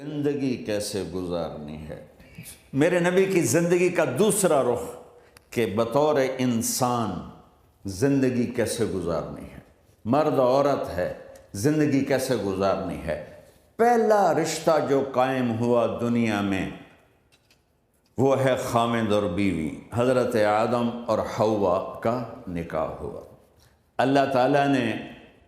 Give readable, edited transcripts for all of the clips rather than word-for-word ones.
زندگی کیسے گزارنی ہے۔ میرے نبی کی زندگی کا دوسرا رخ کہ بطور انسان زندگی کیسے گزارنی ہے، مرد عورت ہے، زندگی کیسے گزارنی ہے۔ پہلا رشتہ جو قائم ہوا دنیا میں وہ ہے خامد اور بیوی، حضرت آدم اور حوا کا نکاح ہوا۔ اللہ تعالیٰ نے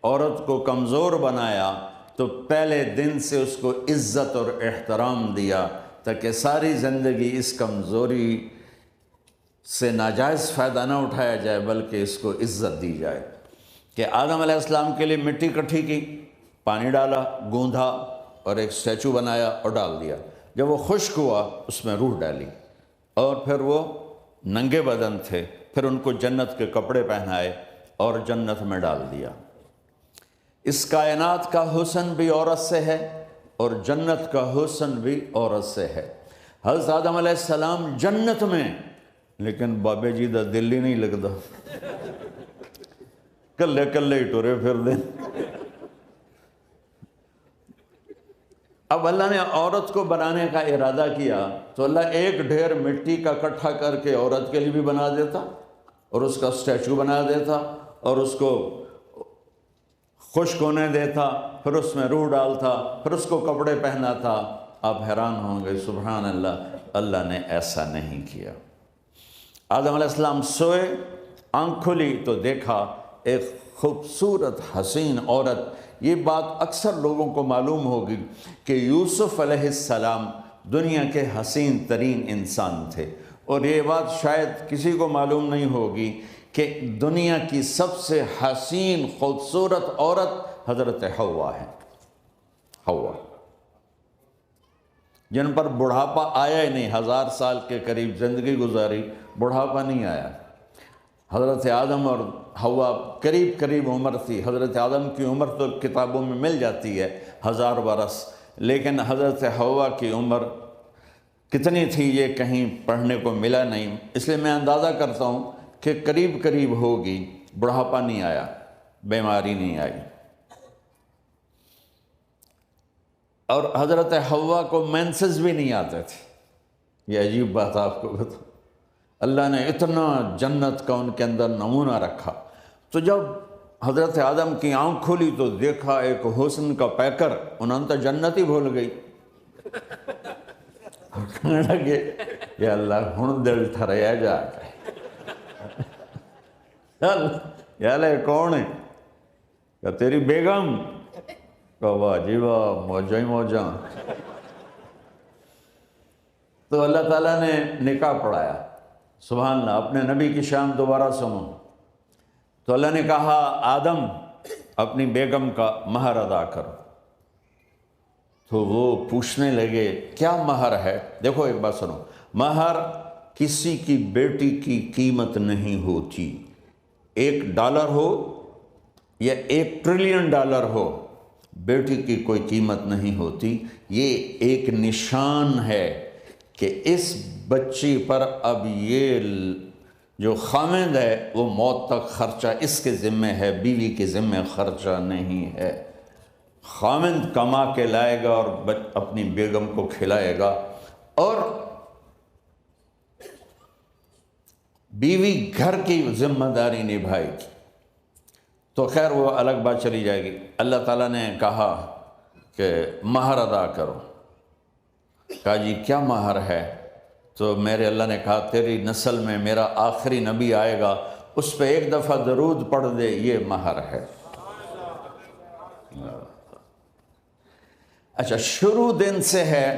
عورت کو کمزور بنایا تو پہلے دن سے اس کو عزت اور احترام دیا تاکہ ساری زندگی اس کمزوری سے ناجائز فائدہ نہ اٹھایا جائے بلکہ اس کو عزت دی جائے۔ کہ آدم علیہ السلام کے لیے مٹی اکٹھی کی، پانی ڈالا، گوندھا اور ایک اسٹیچو بنایا اور ڈال دیا۔ جب وہ خشک ہوا اس میں روح ڈالی اور پھر وہ ننگے بدن تھے، پھر ان کو جنت کے کپڑے پہنائے اور جنت میں ڈال دیا۔ اس کائنات کا حسن بھی عورت سے ہے اور جنت کا حسن بھی عورت سے ہے۔ حضرت آدم علیہ السلام جنت میں، لیکن بابے جی دا دل ہی نہیں لگتا، کلے کلے ہی ٹورے پھر دیں۔ اب اللہ نے عورت کو بنانے کا ارادہ کیا تو اللہ ایک ڈھیر مٹی کا اکٹھا کر کے عورت کے لیے بھی بنا دیتا اور اس کا اسٹیچو بنا دیتا اور اس کو خشک ہونے دیتا، پھر اس میں روح ڈالتا، پھر اس کو کپڑے پہناتا۔ آپ حیران ہوں گے، سبحان اللہ، اللہ نے ایسا نہیں کیا۔ آدم علیہ السلام سوئے، آنکھ کھلی تو دیکھا ایک خوبصورت حسین عورت۔ یہ بات اکثر لوگوں کو معلوم ہوگی کہ یوسف علیہ السلام دنیا کے حسین ترین انسان تھے، اور یہ بات شاید کسی کو معلوم نہیں ہوگی کہ دنیا کی سب سے حسین خوبصورت عورت حضرت حوا ہے۔ حوا جن پر بڑھاپا آیا ہی نہیں، 1000 سال کے قریب زندگی گزاری، بڑھاپا نہیں آیا۔ حضرت آدم اور حوا قریب قریب عمر تھی۔ حضرت آدم کی عمر تو کتابوں میں مل جاتی ہے 1000 برس، لیکن حضرت حوا کی عمر کتنی تھی یہ کہیں پڑھنے کو ملا نہیں، اس لیے میں اندازہ کرتا ہوں کہ قریب قریب ہوگی۔ بڑھاپا نہیں آیا، بیماری نہیں آئی۔ اور حضرت حوا کو مینسز بھی نہیں آتے تھے۔ یہ عجیب بات آپ کو بتاؤں، اللہ نے اتنا جنت کا ان کے اندر نمونہ رکھا۔ تو جب حضرت آدم کی آنکھ کھلی تو دیکھا ایک حسن کا پیکر، انہوں نے تو جنت ہی بھول گئی۔ کہنے لگے یا اللہ ہن دل ٹھریا جا کے، یا اللہ کون ہے؟ کہ تیری بیگم۔ کہ واہ جی واہ، موجاں ہی موجاں۔ تو اللہ تعالیٰ نے نکاح پڑھایا۔ سبحان اللہ، اپنے نبی کی شان دوبارہ سنو۔ تو اللہ نے کہا آدم اپنی بیگم کا مہر ادا کرو۔ تو وہ پوچھنے لگے کیا مہر ہے؟ دیکھو ایک بات سنو، مہر کسی کی بیٹی کی قیمت نہیں ہوتی۔ $1 ہو یا $1 ٹریلین ہو، بیٹی کی کوئی قیمت نہیں ہوتی۔ یہ ایک نشان ہے کہ اس بچی پر اب یہ جو خامند ہے وہ موت تک خرچہ اس کے ذمہ ہے، بیوی کے ذمہ خرچہ نہیں ہے۔ خامند کما کے لائے گا اور اپنی بیگم کو کھلائے گا، اور بیوی گھر کی ذمہ داری نبھائے گی۔ تو خیر وہ الگ بات چلی جائے گی۔ اللہ تعالیٰ نے کہا کہ مہر ادا کرو۔ کہا جی کیا مہر ہے؟ تو میرے اللہ نے کہا تیری نسل میں میرا آخری نبی آئے گا، اس پہ ایک دفعہ درود پڑھ دے، یہ مہر ہے۔ اچھا، شروع دن سے ہے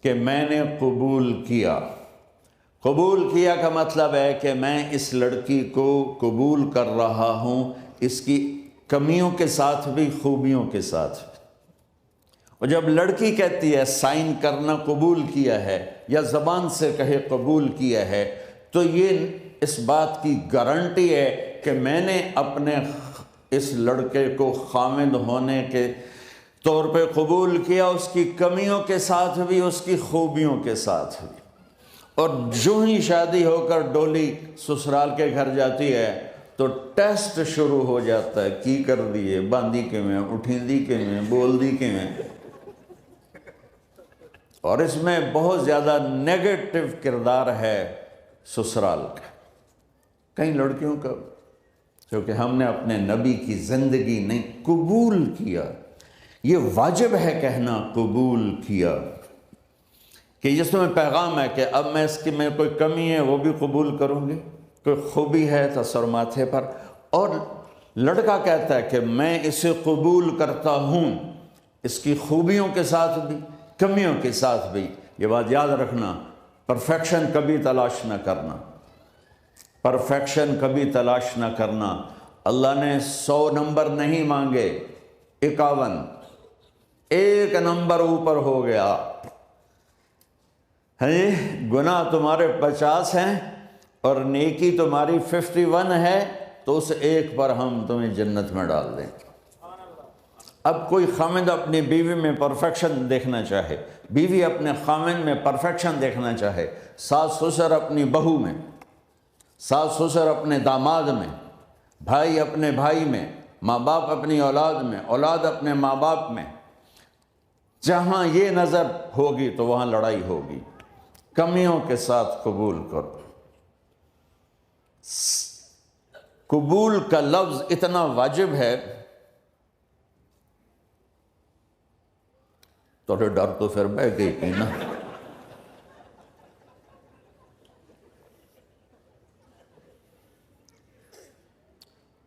کہ میں نے قبول کیا۔ قبول کیا کا مطلب ہے کہ میں اس لڑکی کو قبول کر رہا ہوں، اس کی کمیوں کے ساتھ بھی خوبیوں کے ساتھ بھی۔ اور جب لڑکی کہتی ہے سائن کرنا قبول کیا ہے، یا زبان سے کہے قبول کیا ہے، تو یہ اس بات کی گارنٹی ہے کہ میں نے اپنے اس لڑکے کو خامند ہونے کے طور پہ قبول کیا، اس کی کمیوں کے ساتھ بھی، اس کی خوبیوں کے ساتھ بھی۔ اور جو ہی شادی ہو کر ڈولی سسرال کے گھر جاتی ہے تو ٹیسٹ شروع ہو جاتا ہے، کی کر دیے، باندھی کے میں، اٹھیں دی کے میں، بول دی کے میں۔ اور اس میں بہت زیادہ نیگیٹو کردار ہے سسرال کا، کئی لڑکیوں کا، کیونکہ ہم نے اپنے نبی کی زندگی نہیں قبول کیا۔ یہ واجب ہے کہنا قبول کیا، کہ جس میں پیغام ہے کہ اب میں اس کی میں کوئی کمی ہے وہ بھی قبول کروں گی، کوئی خوبی ہے تو سر ماتھے پر، اور لڑکا کہتا ہے کہ میں اسے قبول کرتا ہوں، اس کی خوبیوں کے ساتھ بھی کمیوں کے ساتھ بھی۔ یہ بات یاد رکھنا، پرفیکشن کبھی تلاش نہ کرنا، پرفیکشن کبھی تلاش نہ کرنا۔ اللہ نے 100 نمبر نہیں مانگے، 51، ایک نمبر اوپر ہو گیا۔ گناہ تمہارے 50 ہیں اور نیکی تمہاری 51 ہے، تو اس ایک پر ہم تمہیں جنت میں ڈال دیں۔ اب کوئی خامد اپنی بیوی میں پرفیکشن دیکھنا چاہے، بیوی اپنے خامد میں پرفیکشن دیکھنا چاہے، ساس سسر اپنی بہو میں، ساس سسر اپنے داماد میں، بھائی اپنے بھائی میں، ماں باپ اپنی اولاد میں، اولاد اپنے ماں باپ میں، جہاں یہ نظر ہوگی تو وہاں لڑائی ہوگی۔ کمیوں کے ساتھ قبول کرو۔ قبول کا لفظ اتنا واجب ہے، تو ڈر تو پھر بہ گئی تھی نا۔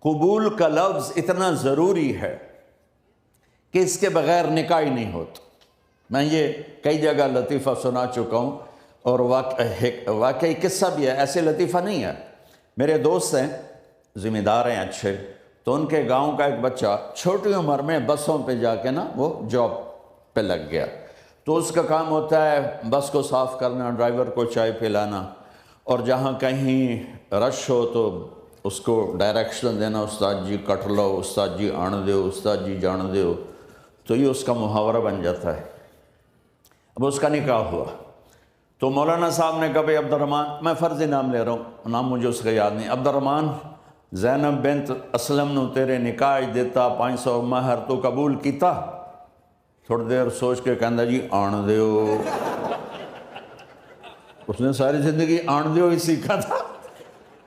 قبول کا لفظ اتنا ضروری ہے کہ اس کے بغیر نکاح ہی نہیں ہوتا۔ میں یہ کئی جگہ لطیفہ سنا چکا ہوں، اور واقعی قصہ بھی ہے، ایسے لطیفہ نہیں ہے۔ میرے دوست ہیں، ذمہ دار ہیں اچھے، تو ان کے گاؤں کا ایک بچہ چھوٹی عمر میں بسوں پہ جا کے نا وہ جاب پہ لگ گیا، تو اس کا کام ہوتا ہے بس کو صاف کرنا، ڈرائیور کو چائے پلانا، اور جہاں کہیں رش ہو تو اس کو ڈائریکشن دینا، استاد جی کٹ لو، استاد جی آن دیو، استاد جی جان دیو، تو یہ اس کا محاورہ بن جاتا ہے۔ اب اس کا نکاح ہوا تو مولانا صاحب نے کہا بھائی عبد الرحمن، میں فرضی نام لے رہا ہوں، نام مجھے اس کا یاد نہیں، عبد الرحمن زینب بنت اسلم نو تیرے نکاح دیتا 500 مہر تو قبول کیتا؟ تھوڑی دیر سوچ کے کہندا جی آن دیو۔ اس نے ساری زندگی آن دیو ہی سیکھا تھا،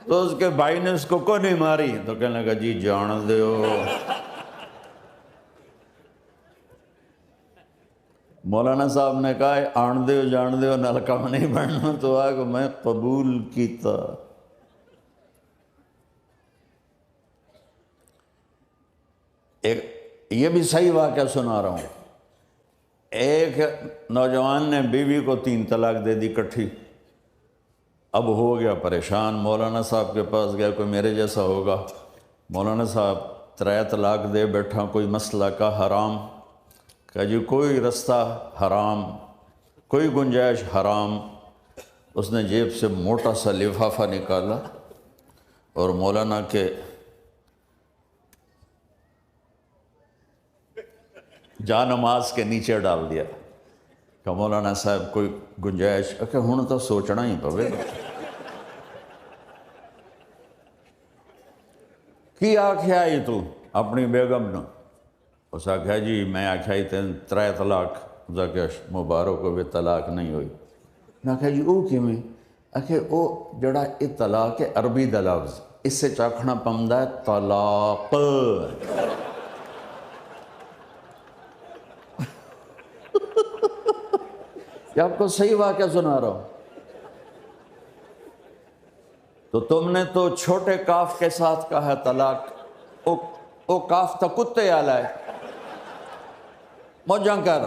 تو اس کے بھائی نے اس کو کوئی نہیں ماری، تو کہنے لگا جی جان دیو۔ مولانا صاحب نے کہا آن دیو جان دیو نال کم نہیں بننا، تو آگے میں قبول کیتا۔ یہ بھی صحیح واقعہ سنا رہا ہوں۔ ایک نوجوان نے بیوی کو 3 طلاق دے دی کٹھی، اب ہو گیا پریشان، مولانا صاحب کے پاس گیا، کوئی میرے جیسا ہوگا، مولانا صاحب 3 طلاق دے بیٹھا، کوئی مسئلہ کا حرام؟ کہا جی کوئی رستہ حرام، کوئی گنجائش حرام۔ اس نے جیب سے موٹا سا لفافہ نکالا اور مولانا کے جا نماز کے نیچے ڈال دیا کہ مولانا صاحب کوئی گنجائش؟ کہ ہن تو سوچنا ہی پوے گا۔ کی آکھیا ہی تو اپنی بیگم نو؟ اس آکھیا جی میں آکھیا ہی 3 طلاق، کہ مبارک ہوئے طلاق نہیں ہوئی۔ میں آکھیا جی او کیویں؟ آکھے او جڑا یہ طلاق ہے عربی دا لفظ، اس سے چاکھنا پمدا ہے طلاق۔ یہ آپ کو صحیح واقعہ سنا رہا ہوں۔ تو تم نے تو چھوٹے کاف کے ساتھ کہا ہے طلاق، او کاف تا کتے آلا ہے، موجاں کر،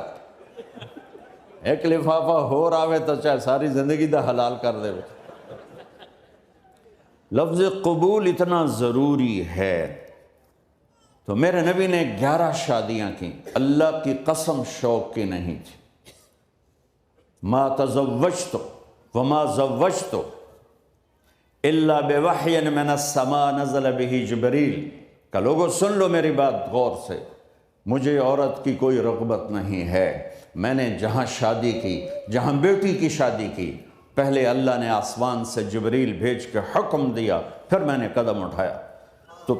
ایک لفافہ ہو راوے تو چاہے ساری زندگی دا حلال کر دے۔ لفظ قبول اتنا ضروری ہے۔ تو میرے نبی نے 11 شادیاں کی، اللہ کی قسم شوق کی نہیں تھی۔ ما تزوجت وما زوجت الا بوحی من السماء نزل به جبریل۔ کہ لوگوں سن لو میری بات غور سے، مجھے عورت کی کوئی رغبت نہیں ہے، میں نے جہاں شادی کی، جہاں بیٹی کی شادی کی، پہلے اللہ نے آسمان سے جبریل بھیج کے حکم دیا، پھر میں نے قدم اٹھایا۔ تو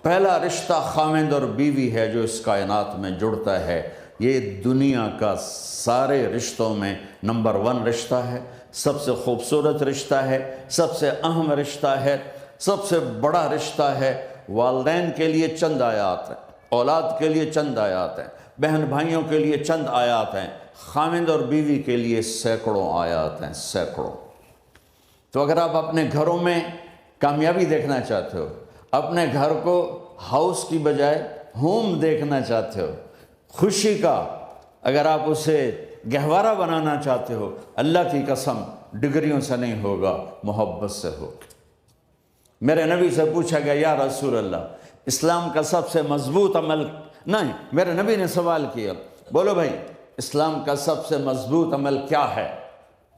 پہلا رشتہ خاوند اور بیوی ہے جو اس کائنات میں جڑتا ہے، یہ دنیا کا سارے رشتوں میں نمبر 1 رشتہ ہے، سب سے خوبصورت رشتہ ہے، سب سے اہم رشتہ ہے، سب سے بڑا رشتہ ہے۔ والدین کے لیے چند آیات ہیں، اولاد کے لیے چند آیات ہیں، بہن بھائیوں کے لیے چند آیات ہیں، خاوند اور بیوی کے لیے سینکڑوں آیات ہیں، سینکڑوں۔ تو اگر آپ اپنے گھروں میں کامیابی دیکھنا چاہتے ہو، اپنے گھر کو ہاؤس کی بجائے ہوم دیکھنا چاہتے ہو، خوشی کا اگر آپ اسے گہوارہ بنانا چاہتے ہو، اللہ کی قسم ڈگریوں سے نہیں ہوگا، محبت سے ہوگا۔ میرے نبی سے پوچھا گیا یا رسول اللہ اسلام کا سب سے مضبوط عمل، نہیں، میرے نبی نے سوال کیا، بولو بھائی اسلام کا سب سے مضبوط عمل کیا ہے؟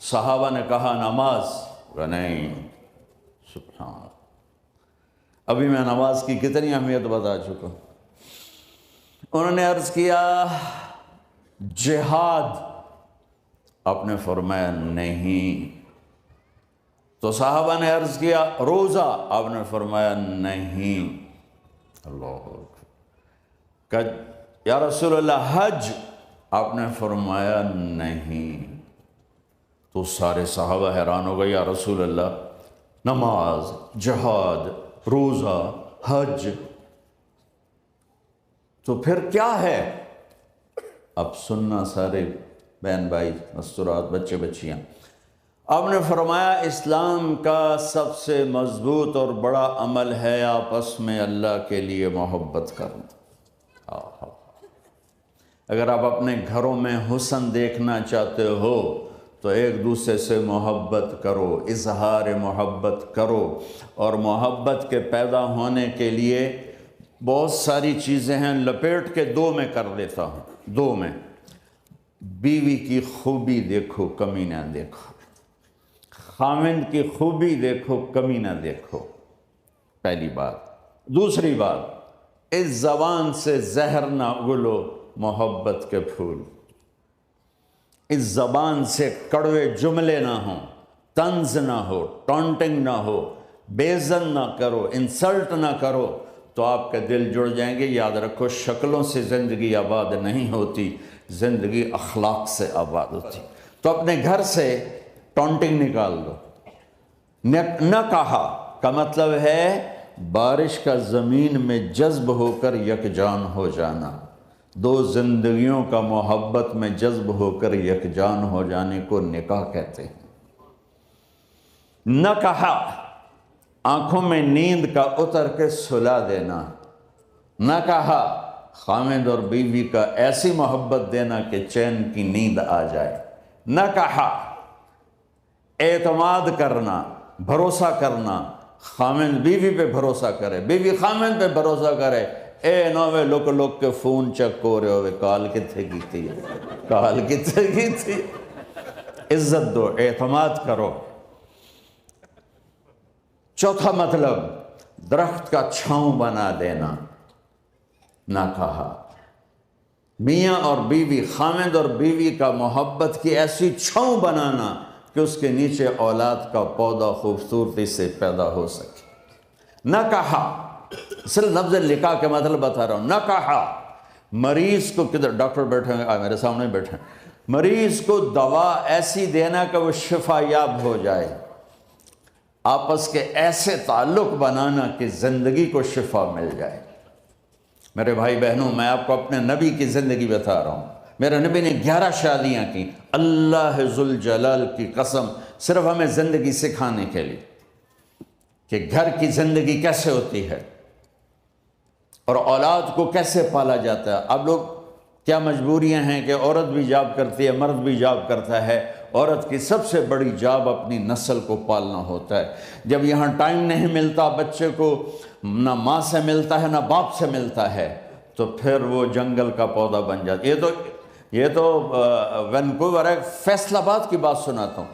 صحابہ نے کہا نماز، نہیں، سبحان اللہ۔ ابھی میں نماز کی کتنی اہمیت بتا چکا ہوں۔ انہوں نے عرض کیا جہاد، آپ نے فرمایا نہیں۔ تو صحابہ نے عرض کیا روزہ، آپ نے فرمایا نہیں۔ اللہ کہ یا رسول اللہ حج، آپ نے فرمایا نہیں۔ تو سارے صحابہ حیران ہو گئے، یا رسول اللہ نماز، جہاد، روزہ، حج، تو پھر کیا ہے؟ اب سننا سارے بہن بھائی، مستورات، بچے بچیاں، آپ نے فرمایا اسلام کا سب سے مضبوط اور بڑا عمل ہے آپس میں اللہ کے لیے محبت کرنا۔ اگر آپ اپنے گھروں میں حسن دیکھنا چاہتے ہو تو ایک دوسرے سے محبت کرو، اظہار محبت کرو، اور محبت کے پیدا ہونے کے لیے بہت ساری چیزیں ہیں، لپیٹ کے 2 میں کر دیتا ہوں، 2 میں۔ بیوی کی خوبی دیکھو، کمی نہ دیکھو، خاوند کی خوبی دیکھو، کمی نہ دیکھو، پہلی بات۔ دوسری بات، اس زبان سے زہر نہ اگلو محبت کے پھول، اس زبان سے کڑوے جملے نہ ہوں، طنز نہ ہو، ٹانٹنگ نہ ہو، بیزن نہ کرو، انسلٹ نہ کرو، تو آپ کے دل جڑ جائیں گے۔ یاد رکھو شکلوں سے زندگی آباد نہیں ہوتی، زندگی اخلاق سے آباد ہوتی۔ تو اپنے گھر سے ٹانٹنگ نکال دو۔ نہ کہا کا مطلب ہے بارش کا زمین میں جذب ہو کر یکجان ہو جانا، 2 زندگیوں کا محبت میں جذب ہو کر یکجان ہو جانے کو نکاح کہتے ہیں۔ نہ کہا آنکھوں میں نیند کا اتر کے سلا دینا، نہ کہا خاوند اور بیوی کا ایسی محبت دینا کہ چین کی نیند آ جائے، نہ کہا اعتماد کرنا، بھروسہ کرنا، خاوند بیوی پہ بھروسہ کرے، بیوی خاوند پہ بھروسہ کرے، اے نوے لوک لوک کے فون چیک ہو رہے ہوئے، کال کتنے کی تھی، کال کتنے کی تھی۔ عزت دو، اعتماد کرو۔ چوتھا مطلب درخت کا چھاؤں بنا دینا، نہ کہا میاں اور بیوی، خاوند اور بیوی کا محبت کی ایسی چھاؤں بنانا کہ اس کے نیچے اولاد کا پودا خوبصورتی سے پیدا ہو سکے۔ نہ کہا، صرف لفظ نکاح کے مطلب بتا رہا ہوں، نہ کہا مریض کو، کدھر ڈاکٹر بیٹھے ہیں، میرے سامنے بیٹھے ہیں، مریض کو دوا ایسی دینا کہ وہ شفا یاب ہو جائے، آپس کے ایسے تعلق بنانا کہ زندگی کو شفا مل جائے۔ میرے بھائی بہنوں، میں آپ کو اپنے نبی کی زندگی بتا رہا ہوں۔ میرے نبی نے 11 شادیاں کی، اللہ ذوالجلال کی قسم، صرف ہمیں زندگی سکھانے کے لیے کہ گھر کی زندگی کیسے ہوتی ہے اور اولاد کو کیسے پالا جاتا ہے۔ اب لوگ کیا مجبوریاں ہیں کہ عورت بھی جاب کرتی ہے، مرد بھی جاب کرتا ہے۔ عورت کی سب سے بڑی جاب اپنی نسل کو پالنا ہوتا ہے۔ جب یہاں ٹائم نہیں ملتا بچے کو، نہ ماں سے ملتا ہے نہ باپ سے ملتا ہے، تو پھر وہ جنگل کا پودا بن جاتا ہے۔ یہ تو وینکوور ہے، فیصل آباد کی بات سناتا ہوں۔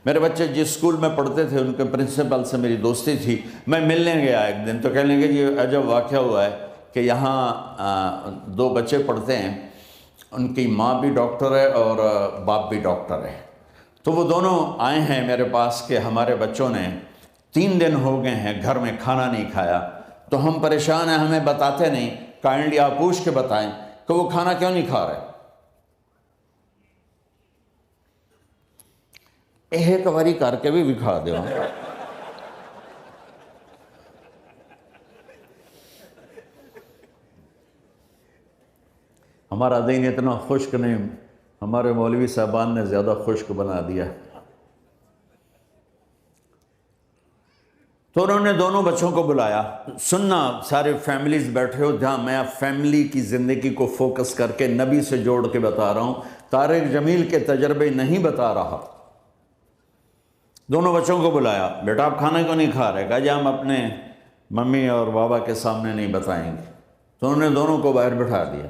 میرے بچے جس اسکول میں پڑھتے تھے ان کے پرنسپل سے میری دوستی تھی، میں ملنے گیا ایک دن، تو کہنے لگے یہ عجب واقعہ ہوا ہے کہ یہاں 2 بچے پڑھتے ہیں، ان کی ماں بھی ڈاکٹر ہے اور باپ بھی ڈاکٹر ہے، تو وہ دونوں آئے ہیں میرے پاس کہ ہمارے بچوں نے 3 دن ہو گئے ہیں گھر میں کھانا نہیں کھایا، تو ہم پریشان ہیں، ہمیں بتاتے نہیں، کائنڈلی آپ پوچھ کے بتائیں کہ وہ کھانا کیوں نہیں کھا رہے۔ ایک باری کر کے بھی دکھا دو. ہمارا دین اتنا خشک نہیں، ہمارے مولوی صاحبان نے زیادہ خشک بنا دیا. تو انہوں نے دونوں بچوں کو بلایا. سننا، سارے فیملیز بیٹھے ہو جہاں میں فیملی کی زندگی کو فوکس کر کے نبی سے جوڑ کے بتا رہا ہوں، طارق جمیل کے تجربے نہیں بتا رہا. دونوں بچوں کو بلایا. بیٹا آپ کھانا کیوں نہیں کھا رہے؟ کہا جی ہم اپنے ممی اور بابا کے سامنے نہیں بتائیں گے. تو انہوں نے دونوں کو باہر بٹھا دیا.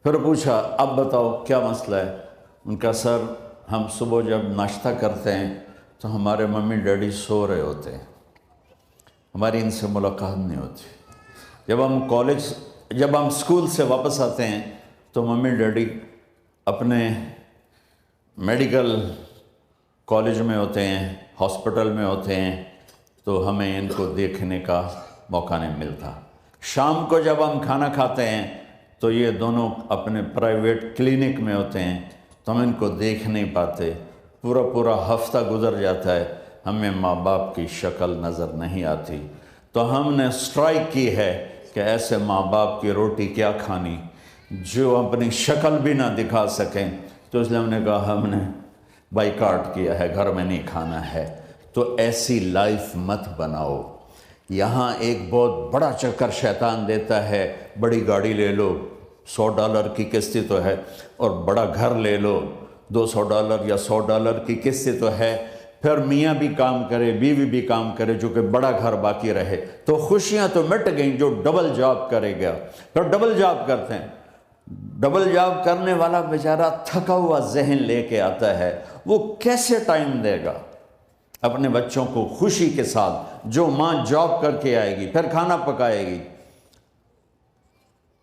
پھر پوچھا اب بتاؤ کیا مسئلہ ہے؟ ان کا سر ہم صبح جب ناشتہ کرتے ہیں تو ہمارے ممی ڈیڈی سو رہے ہوتے ہیں، ہماری ان سے ملاقات نہیں ہوتی. جب ہم اسکول سے واپس آتے ہیں تو ممی ڈیڈی اپنے میڈیکل کالج میں ہوتے ہیں، ہاسپٹل میں ہوتے ہیں، تو ہمیں ان کو دیکھنے کا موقع نہیں ملتا. شام کو جب ہم کھانا کھاتے ہیں تو یہ دونوں اپنے پرائیویٹ کلینک میں ہوتے ہیں تو ہم ان کو دیکھ نہیں پاتے. پورا ہفتہ گزر جاتا ہے، ہمیں ماں باپ کی شکل نظر نہیں آتی. تو ہم نے سٹرائک کی ہے کہ ایسے ماں باپ کی روٹی کیا کھانی جو اپنی شکل بھی نہ دکھا سکیں. تو اس لیے ہم نے کہا ہم نے بائیکاٹ کیا ہے، گھر میں نہیں کھانا ہے. تو ایسی لائف مت بناؤ. یہاں ایک بہت بڑا چکر شیطان دیتا ہے، بڑی گاڑی لے لو، $100 کی قسط تو ہے، اور بڑا گھر لے لو، $200 یا $100 کی قسط تو ہے. پھر میاں بھی کام کرے، بیوی بھی کام کرے، جو کہ بڑا گھر باقی رہے، تو خوشیاں تو مٹ گئیں. جو ڈبل جاب کرے گا، پھر ڈبل جاب کرتے ہیں. ڈبل جاب کرنے والا بیچارہ تھکا ہوا ذہن لے کے آتا ہے، وہ کیسے ٹائم دے گا اپنے بچوں کو خوشی کے ساتھ؟ جو ماں جاب کر کے آئے گی پھر کھانا پکائے گی،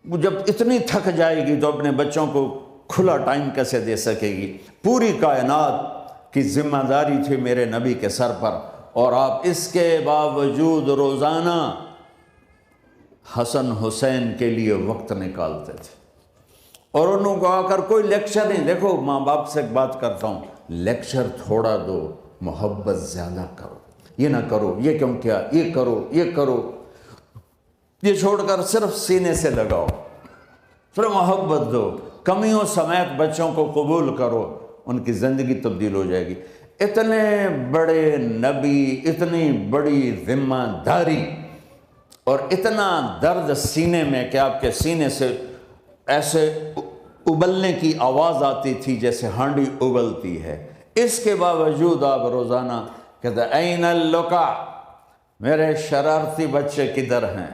وہ جب اتنی تھک جائے گی تو اپنے بچوں کو کھلا ٹائم کیسے دے سکے گی؟ پوری کائنات کی ذمہ داری تھی میرے نبی کے سر پر، اور آپ اس کے باوجود روزانہ حسن حسین کے لیے وقت نکالتے تھے. اور انہوں کو آ کر کوئی لیکچر نہیں. دیکھو ماں باپ سے ایک بات کرتا ہوں، لیکچر تھوڑا دو، محبت زیادہ کرو. یہ نہ کرو، یہ کیوں کیا، یہ کرو، یہ کرو، یہ چھوڑ کر صرف سینے سے لگاؤ، صرف محبت دو. کمیوں سمیت بچوں کو قبول کرو، ان کی زندگی تبدیل ہو جائے گی. اتنے بڑے نبی، اتنی بڑی ذمہ داری، اور اتنا درد سینے میں کہ آپ کے سینے سے ایسے ابلنے کی آواز آتی تھی جیسے ہانڈی ابلتی ہے. اس کے باوجود آپ روزانہ کہتے این اللقا، میرے شرارتی بچے کدھر ہیں؟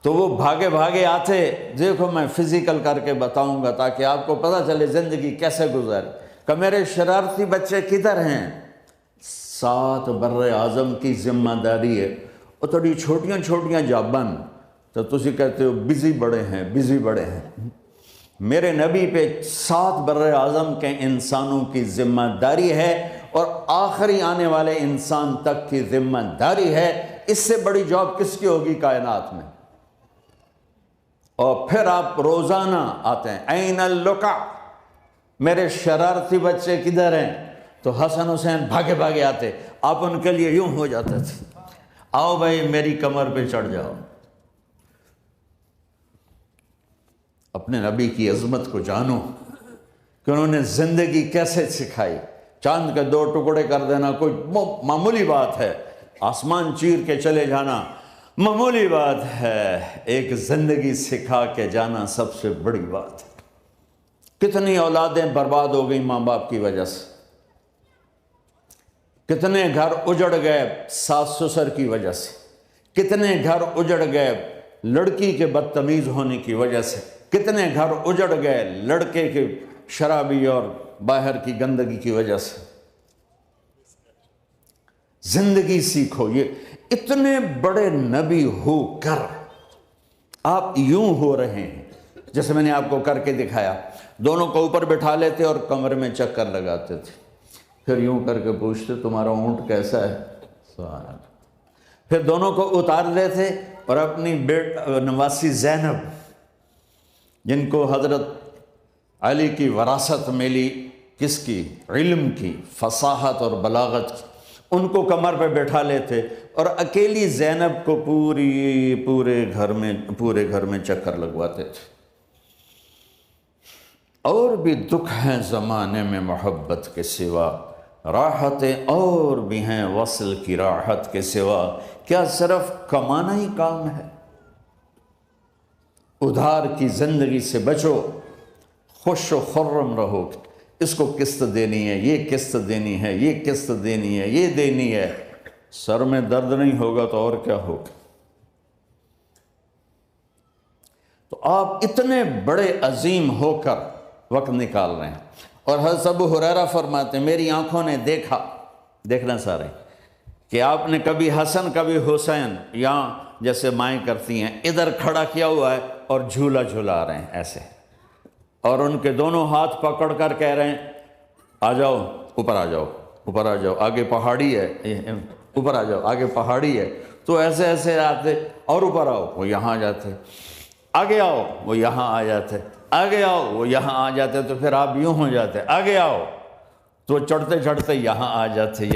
تو وہ بھاگے بھاگے آتے. دیکھو میں فزیکل کر کے بتاؤں گا تاکہ آپ کو پتہ چلے زندگی کیسے گزر. کہ میرے شرارتی بچے کدھر ہیں؟ 7 بر اعظم کی ذمہ داری ہے. اور تھوڑی چھوٹیاں چھوٹیاں جابن تو تسی کہتے ہو بزی بڑے ہیں، بزی بڑے ہیں. میرے نبی پہ 7 بر اعظم کے انسانوں کی ذمہ داری ہے، اور آخری آنے والے انسان تک کی ذمہ داری ہے. اس سے بڑی جاب کس کی ہوگی کائنات میں؟ اور پھر آپ روزانہ آتے ہیں این اللقا، میرے شرارتی بچے کدھر ہیں؟ تو حسن حسین بھاگے بھاگے آتے. آپ ان کے لیے یوں ہو جاتے تھے، آؤ بھائی میری کمر پہ چڑھ جاؤ. اپنے نبی کی عظمت کو جانو کہ انہوں نے زندگی کیسے سکھائی. چاند کے 2 ٹکڑے کر دینا کوئی معمولی بات ہے، آسمان چیر کے چلے جانا معمولی بات ہے، ایک زندگی سکھا کے جانا سب سے بڑی بات ہے. کتنی اولادیں برباد ہو گئی ماں باپ کی وجہ سے، کتنے گھر اجڑ گئے ساس سسر کی وجہ سے، کتنے گھر اجڑ گئے لڑکی کے بدتمیز ہونے کی وجہ سے، کتنے گھر اجڑ گئے لڑکے کے شرابی اور باہر کی گندگی کی وجہ سے. زندگی سیکھو. یہ اتنے بڑے نبی ہو کر آپ یوں ہو رہے ہیں جیسے میں نے آپ کو کر کے دکھایا. دونوں کو اوپر بٹھا لیتے اور کمرے میں چکر لگاتے تھے، پھر یوں کر کے پوچھتے تمہارا اونٹ کیسا ہے؟ سوال. پھر دونوں کو اتار دیتے اور اپنی نواسی زینب، جن کو حضرت علی کی وراثت ملی کس کی؟ علم کی، فصاحت اور بلاغت کی، ان کو کمر پہ بٹھا لیتے اور اکیلی زینب کو پورے گھر میں چکر لگواتے تھے۔ اور بھی دکھ ہیں زمانے میں محبت کے سوا، راحتیں اور بھی ہیں وصل کی راحت کے سوا، کیا صرف کمانا ہی کام ہے؟ ادھار کی زندگی سے بچو، خوش و خرم رہو، اس کو قسط دینی ہے، یہ قسط دینی ہے، یہ قسط دینی ہے، یہ دینی ہے، سر میں درد نہیں ہوگا تو اور کیا ہوگا؟ تو آپ اتنے بڑے عظیم ہو کر وقت نکال رہے ہیں، اور حضرت ابو ہریرہ فرماتے ہیں میری آنکھوں نے دیکھنا سارے کہ آپ نے کبھی حسن کبھی حسین یہاں جیسے مائیں کرتی ہیں ادھر کھڑا کیا ہوا ہے اور جھولا جھولا رہے ہیں ایسے، اور ان کے دونوں ہاتھ پکڑ کر کہہ رہے ہیں آ جاؤ اوپر آ جاؤ، اوپر آ جاؤ، آگے پہاڑی ہے، اوپر آ جاؤ، آگے پہاڑی ہے، تو ایسے ایسے آتے، اور اوپر آؤ، وہ یہاں آ جاتے، آگے آؤ، وہ یہاں آ جاتے، آگے آؤ، وہ یہاں آ جاتے، تو پھر آپ یوں ہو جاتے، آگے آؤ، تو چڑھتے چڑھتے یہاں آ جاتے،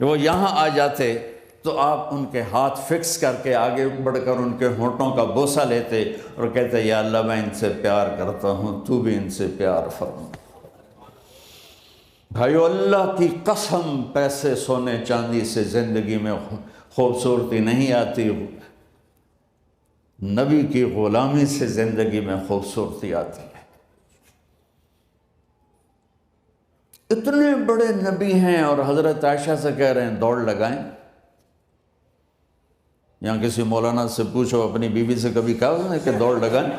وہ یہاں آ جاتے، تو آپ ان کے ہاتھ فکس کر کے آگے بڑھ کر ان کے ہونٹوں کا بوسہ لیتے اور کہتے یا اللہ میں ان سے پیار کرتا ہوں، تو بھی ان سے پیار فرما۔ بھائیو اللہ کی قسم، پیسے سونے چاندی سے زندگی میں خوبصورتی نہیں آتی، نبی کی غلامی سے زندگی میں خوبصورتی آتی ہے۔ اتنے بڑے نبی ہیں اور حضرت عائشہ سے کہہ رہے ہیں دوڑ لگائیں۔ یہاں کسی مولانا سے پوچھو اپنی بیوی سے کبھی کہا اس نے کہ دوڑ لگائیں؟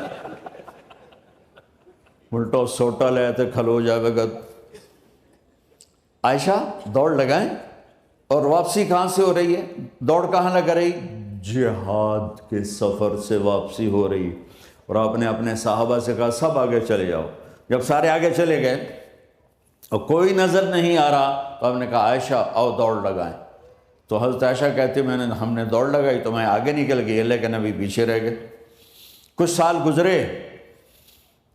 الٹا سوٹا لے آتے کھلو جاوے گا۔ عائشہ دوڑ لگائیں، اور واپسی کہاں سے ہو رہی ہے؟ دوڑ کہاں لگ رہی؟ جہاد کے سفر سے واپسی ہو رہی، اور آپ نے اپنے صحابہ سے کہا سب آگے چلے جاؤ۔ جب سارے آگے چلے گئے اور کوئی نظر نہیں آ رہا تو آپ نے کہا عائشہ آؤ دوڑ لگائیں، تو حضرت عائشہ کہتی ہم نے دوڑ لگائی تو میں آگے نکل گئی، لیکن ابھی پیچھے رہ گئے۔ کچھ سال گزرے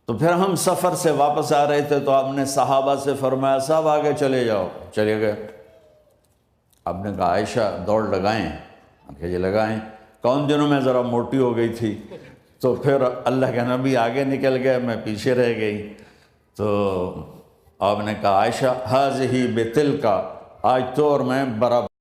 تو پھر ہم سفر سے واپس آ رہے تھے تو آپ نے صحابہ سے فرمایا سب آگے چلے جاؤ، چلے گئے۔ آپ نے کہا عائشہ دوڑ لگائیں؟ کہ جی لگائیں۔ کون دنوں میں ذرا موٹی ہو گئی تھی، تو پھر اللہ کے نبی آگے نکل گئے، میں پیچھے رہ گئی، تو آپ نے کہا عائشہ ہاذہ بتلک، آج تو اور میں برابر